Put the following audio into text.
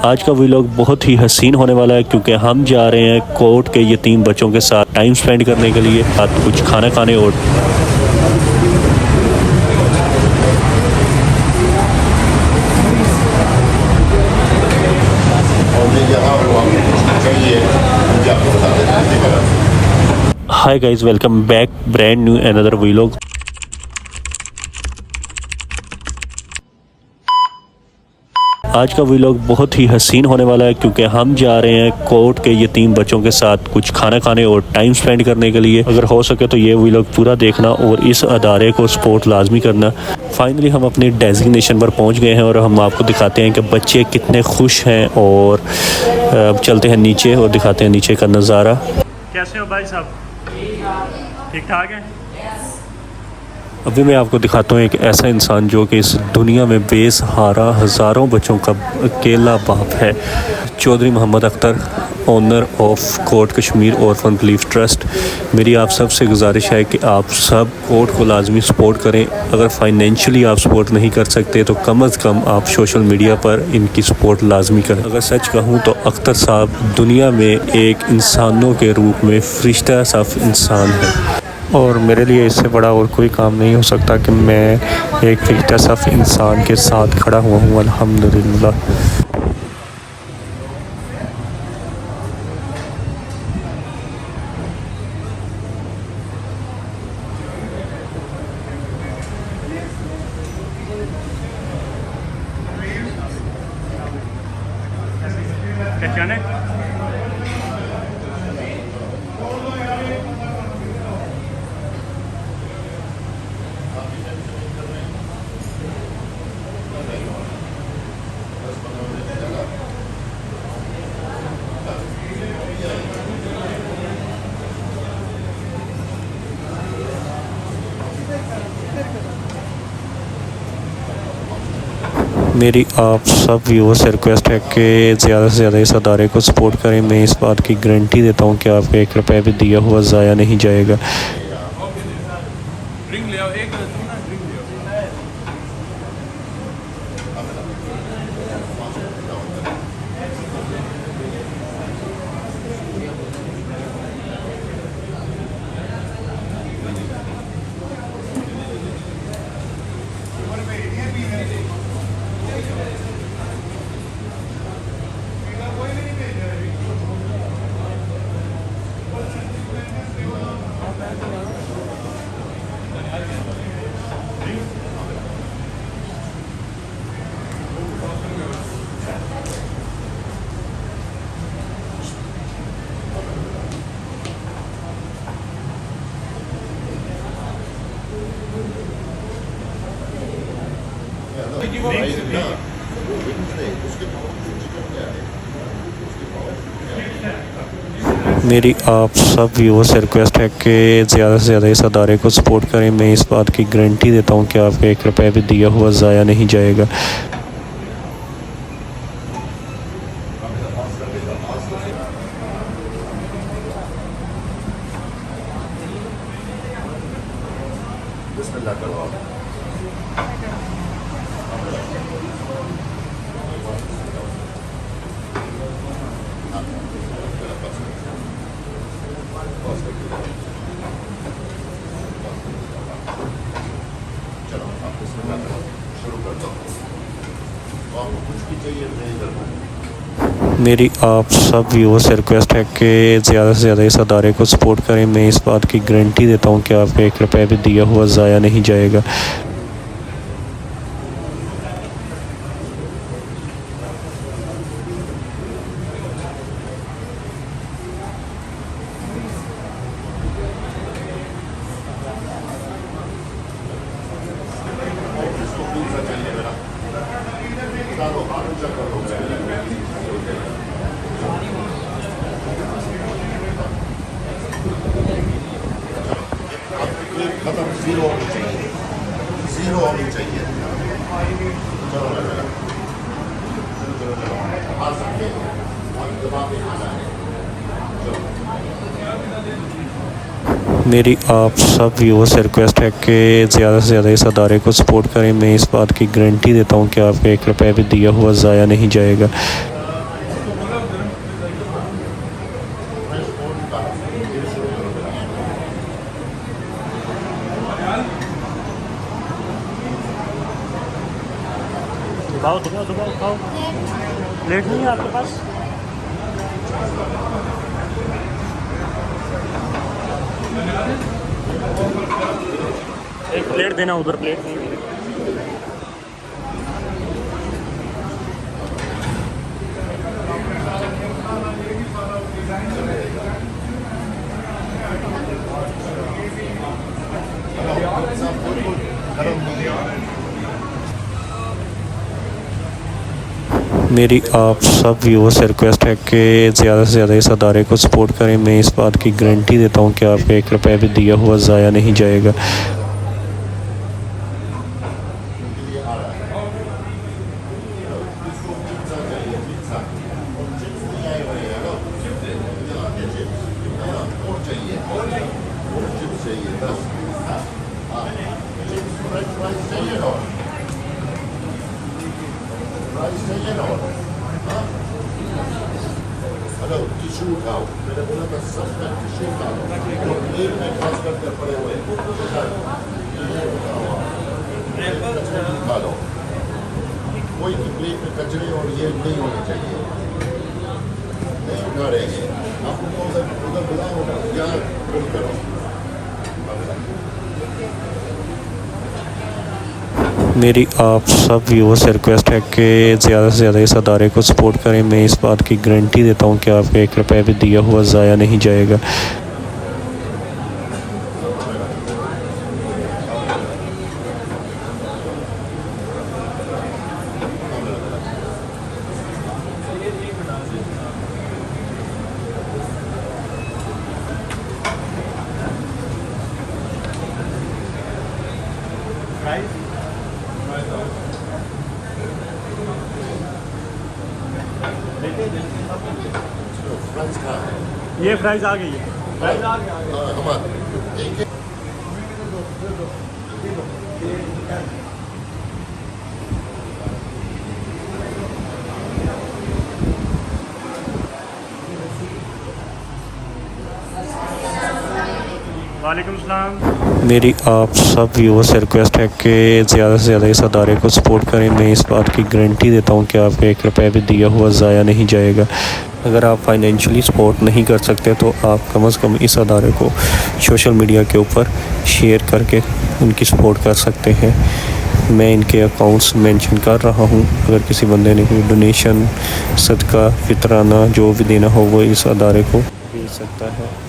आज का व्लॉग बहुत ही हसीन होने वाला है क्योंकि हम जा रहे हैं कोर्ट के यतीम बच्चों के साथ टाइम स्पेंड करने के लिए, साथ कुछ खाना खाने और hi guys, welcome back brand new another vlog. आज का व्लॉग बहुत ही हसीन होने वाला है क्योंकि हम जा रहे हैं कोर्ट के यतीम बच्चों के साथ कुछ खाना खाने और टाइम स्पेंड करने के लिए। अगर हो सके तो ये व्लॉग पूरा देखना और इस अदारे को सपोर्ट लाजमी करना। फाइनली हम अपनी डेजिग्नेशन पर पहुंच गए हैं और हम आपको दिखाते हैं कि बच्चे कितने खुश हैं। और अब चलते हैं नीचे और दिखाते हैं नीचे का नज़ारा। कैसे हो भाई साहब? ठीक ठाक है। अभी मैं आपको दिखाता हूँ एक ऐसा इंसान जो कि इस दुनिया में बेसहारा हज़ारों बच्चों का अकेला बाप है। Chaudhary Mohammad Akhtar, owner of court Kashmir orphan relief trust. मेरी आप सब से गुजारिश है कि आप सब कोर्ट को लाजमी सपोर्ट करें। अगर फाइनेंशियली आप सपोर्ट नहीं कर सकते तो कम अज़ कम आप सोशल मीडिया पर इनकी सपोर्ट लाजमी करें। अगर सच कहूँ तो अख्तर साहब दुनिया में एक इंसानों के रूप में फरिश्ता सा इंसान है और मेरे लिए इससे बड़ा और कोई काम नहीं हो सकता कि मैं एक फरिश्ता सा इंसान के साथ खड़ा हुआ हूँ। अल्हम्दुलिल्लाह। मेरी आप सब व्यूअर्स से रिक्वेस्ट है कि ज़्यादा से ज़्यादा इस अदारे को सपोर्ट करें। मैं इस बात की गारंटी देता हूँ कि आपका 1 रुपया भी दिया हुआ ज़ाया नहीं जाएगा। मेरी आप सब व्यूअर्स से रिक्वेस्ट है कि ज़्यादा से ज़्यादा इस अदारे को सपोर्ट करें। मैं इस बात की गारंटी देता हूँ कि आपका 1 रुपया भी दिया हुआ ज़ाया नहीं जाएगा। मेरी आप सब व्यूअर्स से रिक्वेस्ट है कि ज़्यादा से ज़्यादा इस अदारे को सपोर्ट करें। मैं इस बात की गारंटी देता हूँ कि आपका 1 रुपया भी दिया हुआ ज़ाया नहीं जाएगा। खत्म, जीरो होनी चाहिए, जीरो होनी चाहिए। चलो बेटा, चलो चलो आ सकते हैं, और जवाब भी आना है। चलो मेरी आप सब व्यूअर्स से रिक्वेस्ट है कि ज़्यादा से ज़्यादा इस अदारे को सपोर्ट करें। मैं इस बात की गारंटी देता हूँ कि आपका 1 रुपया भी दिया हुआ ज़ाया नहीं जाएगा। दबाओ दबाओ दबाओ खाओ। प्लेट नहीं है आपके पास? एक प्लेट देना, उधर प्लेट नहीं है। मेरी आप सब व्यूअर्स से रिक्वेस्ट है कि ज़्यादा से ज़्यादा इस अदारे को सपोर्ट करें। मैं इस बात की गारंटी देता हूँ कि आपका 1 रुपया भी दिया हुआ ज़ाया नहीं जाएगा। हेलो टिश्यू उठाओ, मेरे बोला था सबका टिश्यू उठाओ, एक में खास करके पड़े हुए उठा लो। कोई की प्लेट में कचरे और ये नहीं होने चाहिए, नहीं उठा रहेंगे। आपको उधर बुलाओ या फोन करो। मेरी आप सब व्यूअर्स से रिक्वेस्ट है कि ज़्यादा से ज़्यादा इस अदारे को सपोर्ट करें। मैं इस बात की गारंटी देता हूँ कि आपका 1 रुपया भी दिया हुआ ज़ाया नहीं जाएगा। फ्राइज खा ये फ्राइज आ गई है। फ्राइज आ गया। हमारे एक वालेकुम सलाम। मेरी आप सब व्यूअर्स से रिक्वेस्ट है कि ज़्यादा से ज़्यादा इस अदारे को सपोर्ट करें। मैं इस बात की गारंटी देता हूँ कि आपका 1 रुपया भी दिया हुआ ज़ाया नहीं जाएगा। अगर आप फाइनेंशियली सपोर्ट नहीं कर सकते तो आप कम से कम इस अदारे को सोशल मीडिया के ऊपर शेयर करके उनकी सपोर्ट कर सकते हैं। मैं इनके अकाउंट्स मेंशन कर रहा हूँ। अगर किसी बंदे ने कोई डोनेशन, सदका, फितराना जो भी देना हो वो इस अदारे को भेज सकता है।